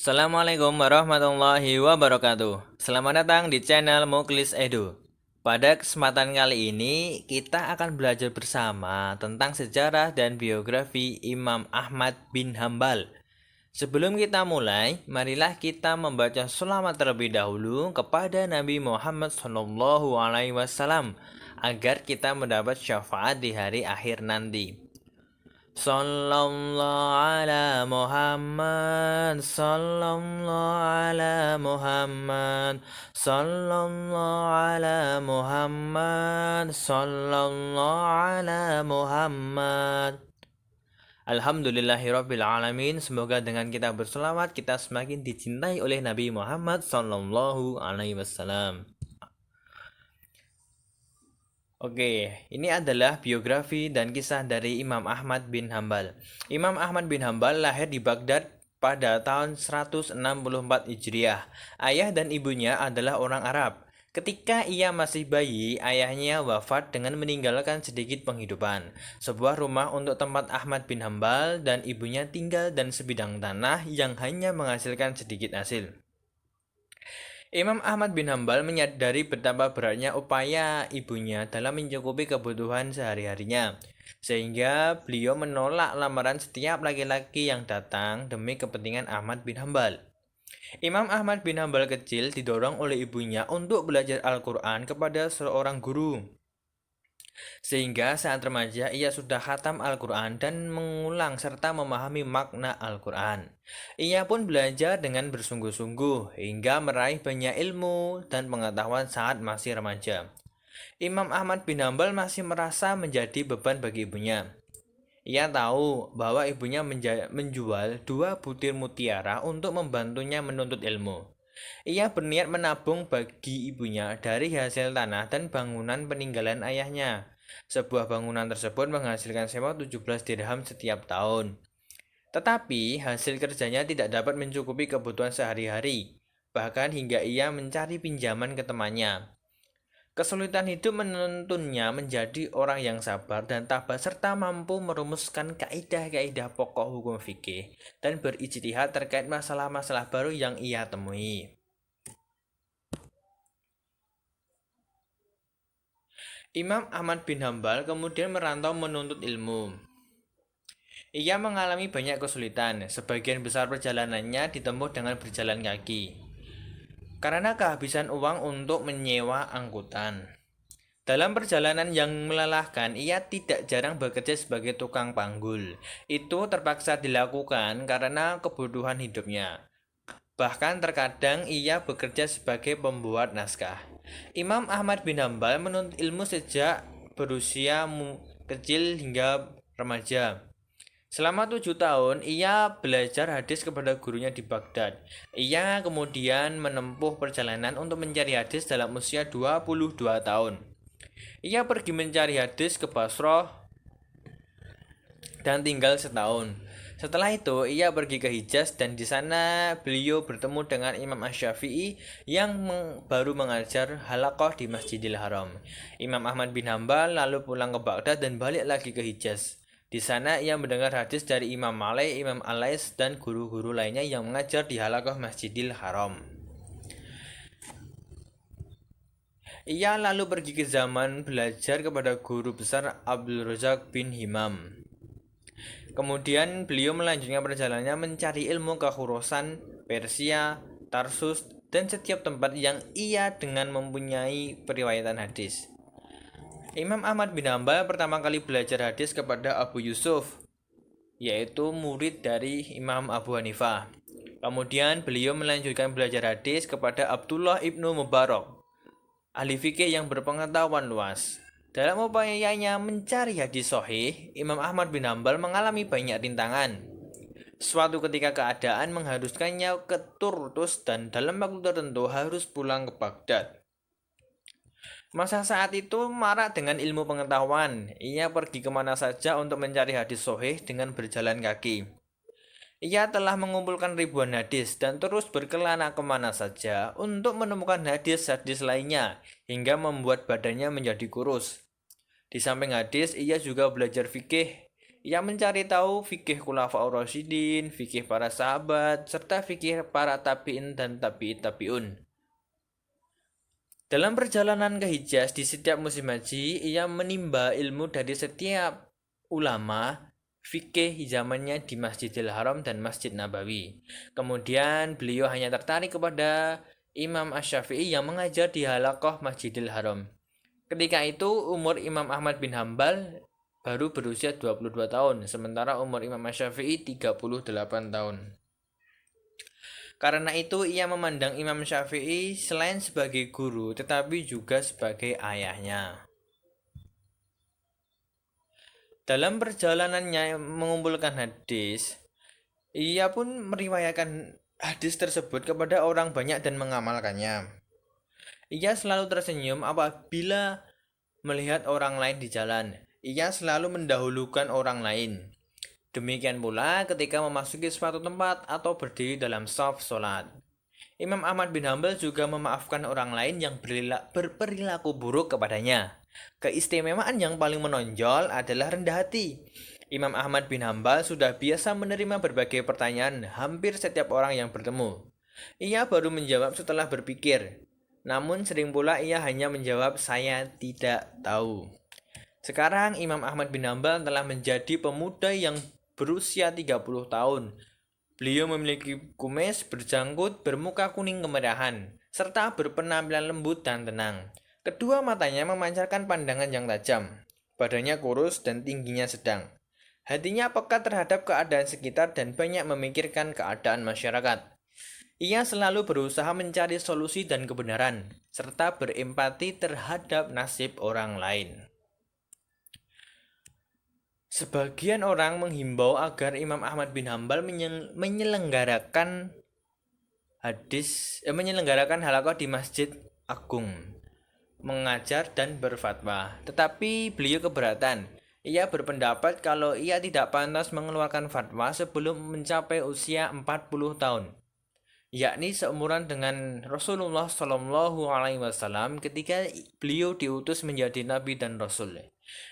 Assalamualaikum warahmatullahi wabarakatuh. Selamat datang di channel Muklis Edu. Pada kesempatan kali ini, kita akan belajar bersama tentang sejarah dan biografi Imam Ahmad bin Hambal. Sebelum kita mulai, marilah kita membaca sholawat terlebih dahulu kepada Nabi Muhammad SAW agar kita mendapat syafaat di hari akhir nanti. Sallallahu ala Muhammad, sallallahu ala Muhammad, sallallahu ala Muhammad, sallallahu ala Muhammad. Alhamdulillahirabbil alamin. Semoga dengan kita berselawat kita semakin dicintai oleh Nabi Muhammad sallallahu alaihi wasallam. Oke, ini adalah biografi dan kisah dari Imam Ahmad bin Hambal. Imam Ahmad bin Hambal lahir di Baghdad pada tahun 164 Hijriah. Ayah dan ibunya adalah orang Arab. Ketika ia masih bayi, ayahnya wafat dengan meninggalkan sedikit penghidupan. Sebuah rumah untuk tempat Ahmad bin Hambal dan ibunya tinggal dan sebidang tanah yang hanya menghasilkan sedikit hasil. Imam Ahmad bin Hambal menyadari betapa beratnya upaya ibunya dalam mencukupi kebutuhan sehari-harinya, sehingga beliau menolak lamaran setiap laki-laki yang datang demi kepentingan Ahmad bin Hambal. Imam Ahmad bin Hambal kecil didorong oleh ibunya untuk belajar Al-Quran kepada seorang guru. Sehingga saat remaja ia sudah khatam Al-Quran dan mengulang serta memahami makna Al-Quran. Ia pun belajar dengan bersungguh-sungguh hingga meraih banyak ilmu dan pengetahuan saat masih remaja. Imam Ahmad bin Hambal masih merasa menjadi beban bagi ibunya. Ia tahu bahwa ibunya menjual 2 butir mutiara untuk membantunya menuntut ilmu. Ia berniat menabung bagi ibunya dari hasil tanah dan bangunan peninggalan ayahnya. Sebuah bangunan tersebut menghasilkan sewa 17 dirham setiap tahun. Tetapi hasil kerjanya tidak dapat mencukupi kebutuhan sehari-hari, bahkan hingga ia mencari pinjaman ke temannya. Kesulitan hidup menuntunnya menjadi orang yang sabar dan tabah serta mampu merumuskan kaidah-kaidah pokok hukum fikih dan berijtihad terkait masalah-masalah baru yang ia temui. Imam Ahmad bin Hambal kemudian merantau menuntut ilmu. Ia mengalami banyak kesulitan, sebagian besar perjalanannya ditempuh dengan berjalan kaki karena kehabisan uang untuk menyewa angkutan. Dalam perjalanan yang melelahkan, ia tidak jarang bekerja sebagai tukang panggul. Itu terpaksa dilakukan karena kebutuhan hidupnya. Bahkan terkadang ia bekerja sebagai pembuat naskah. Imam Ahmad bin Hambal menuntut ilmu sejak berusia kecil hingga remaja. Selama 7 tahun, ia belajar hadis kepada gurunya di Baghdad. Ia kemudian menempuh perjalanan untuk mencari hadis dalam usia 22 tahun. Ia pergi mencari hadis ke Basrah dan tinggal setahun. Setelah itu, ia pergi ke Hijaz dan di sana beliau bertemu dengan Imam Asy-Syafi'i yang baru mengajar halaqah di Masjidil Haram. Imam Ahmad bin Hambal lalu pulang ke Baghdad dan balik lagi ke Hijaz. Di sana ia mendengar hadis dari Imam Malik, Imam Al-Lais dan guru-guru lainnya yang mengajar di halaqah Masjidil Haram. Ia lalu pergi ke zaman belajar kepada guru besar Abdul Razak bin Himam. Kemudian beliau melanjutkan perjalanannya mencari ilmu ke Khurasan, Persia, Tarsus, dan setiap tempat yang ia dengan mempunyai periwayatan hadis. Imam Ahmad bin Hambal pertama kali belajar hadis kepada Abu Yusuf, yaitu murid dari Imam Abu Hanifah. Kemudian beliau melanjutkan belajar hadis kepada Abdullah ibnu Mubarak, ahli fikih yang berpengetahuan luas. Dalam upayanya mencari hadis sahih, Imam Ahmad bin Hambal mengalami banyak rintangan. Suatu ketika keadaan mengharuskannya ke Turtus dan dalam waktu tertentu harus pulang ke Baghdad. Masa saat itu marak dengan ilmu pengetahuan. Ia pergi kemana saja untuk mencari hadis sahih dengan berjalan kaki. Ia telah mengumpulkan ribuan hadis dan terus berkelana kemana saja untuk menemukan hadis-hadis lainnya hingga membuat badannya menjadi kurus. Di samping hadis, ia juga belajar fikih. Ia mencari tahu fikih Khulafaur Rasyidin, fikih para sahabat, serta fikih para tabi'in dan tabi'it tabi'un. Dalam perjalanan ke Hijaz di setiap musim haji, ia menimba ilmu dari setiap ulama fikih zamannya di Masjidil Haram dan Masjid Nabawi. Kemudian beliau hanya tertarik kepada Imam Asy-Syafi'i yang mengajar di halaqah Masjidil Haram. Ketika itu umur Imam Ahmad bin Hambal baru berusia 22 tahun, sementara umur Imam Asy-Syafi'i 38 tahun. Karena itu ia memandang Imam Syafi'i selain sebagai guru tetapi juga sebagai ayahnya. Dalam perjalanannya mengumpulkan hadis, ia pun meriwayatkan hadis tersebut kepada orang banyak dan mengamalkannya. Ia selalu tersenyum apabila melihat orang lain di jalan. Ia selalu mendahulukan orang lain. Demikian pula ketika memasuki suatu tempat atau berdiri dalam shaf sholat. Imam Ahmad bin Hambal juga memaafkan orang lain yang berperilaku buruk kepadanya. Keistimewaan yang paling menonjol adalah rendah hati. Imam Ahmad bin Hambal sudah biasa menerima berbagai pertanyaan hampir setiap orang yang bertemu. Ia baru menjawab setelah berpikir. Namun sering pula ia hanya menjawab saya tidak tahu. Sekarang Imam Ahmad bin Hambal telah menjadi pemuda yang berusia 30 tahun. Beliau memiliki kumis berjanggut bermuka kuning kemerahan, serta berpenampilan lembut dan tenang. Kedua matanya memancarkan pandangan yang tajam. Badannya kurus dan tingginya sedang. Hatinya peka terhadap keadaan sekitar dan banyak memikirkan keadaan masyarakat. Ia selalu berusaha mencari solusi dan kebenaran, serta berempati terhadap nasib orang lain. Sebagian orang menghimbau agar Imam Ahmad bin Hambal menyelenggarakan halaqah di Masjid Agung, mengajar dan berfatwa. Tetapi beliau keberatan. Ia berpendapat kalau ia tidak pantas mengeluarkan fatwa sebelum mencapai usia 40 tahun, yakni seumuran dengan Rasulullah Shallallahu Alaihi Wasallam ketika beliau diutus menjadi nabi dan rasul.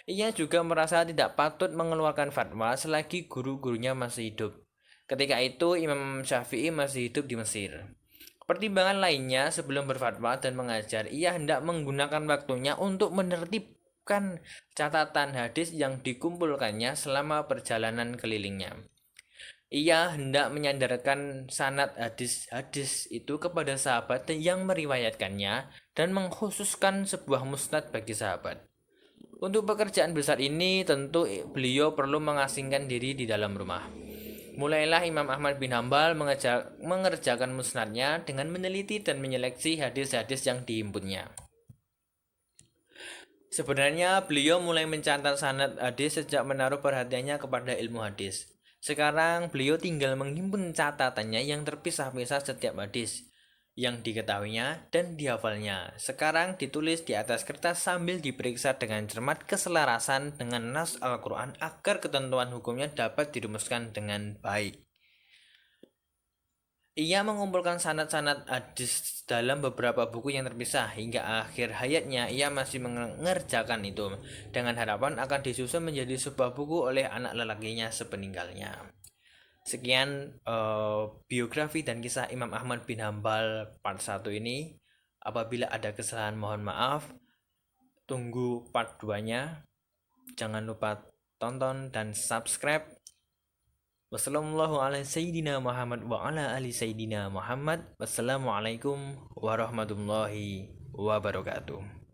Ia juga merasa tidak patut mengeluarkan fatwa selagi guru-gurunya masih hidup. Ketika itu Imam Syafi'i masih hidup di Mesir. Pertimbangan lainnya sebelum berfatwa dan mengajar, ia hendak menggunakan waktunya untuk menertibkan catatan hadis yang dikumpulkannya selama perjalanan kelilingnya. Ia hendak menyandarkan sanad hadis-hadis itu kepada sahabat yang meriwayatkannya dan mengkhususkan sebuah musnad bagi sahabat. Untuk pekerjaan besar ini tentu beliau perlu mengasingkan diri di dalam rumah. Mulailah Imam Ahmad bin Hambal mengerjakan musnadnya dengan meneliti dan menyeleksi hadis-hadis yang dihimpunnya. Sebenarnya beliau mulai mencatat sanad hadis sejak menaruh perhatiannya kepada ilmu hadis. Sekarang beliau tinggal menghimpun catatannya yang terpisah-pisah setiap hadis yang diketahuinya dan dihafalnya. Sekarang ditulis di atas kertas sambil diperiksa dengan cermat keselarasan dengan nas Al-Quran agar ketentuan hukumnya dapat dirumuskan dengan baik. Ia mengumpulkan sanad-sanad hadis dalam beberapa buku yang terpisah hingga akhir hayatnya ia masih mengerjakan itu dengan harapan akan disusun menjadi sebuah buku oleh anak lelakinya sepeninggalnya. Sekian biografi dan kisah Imam Ahmad bin Hambal part 1 ini. Apabila ada kesalahan mohon maaf. Tunggu part 2-nya. Jangan lupa tonton dan subscribe. Wassalamualaikum warahmatullahi wabarakatuh.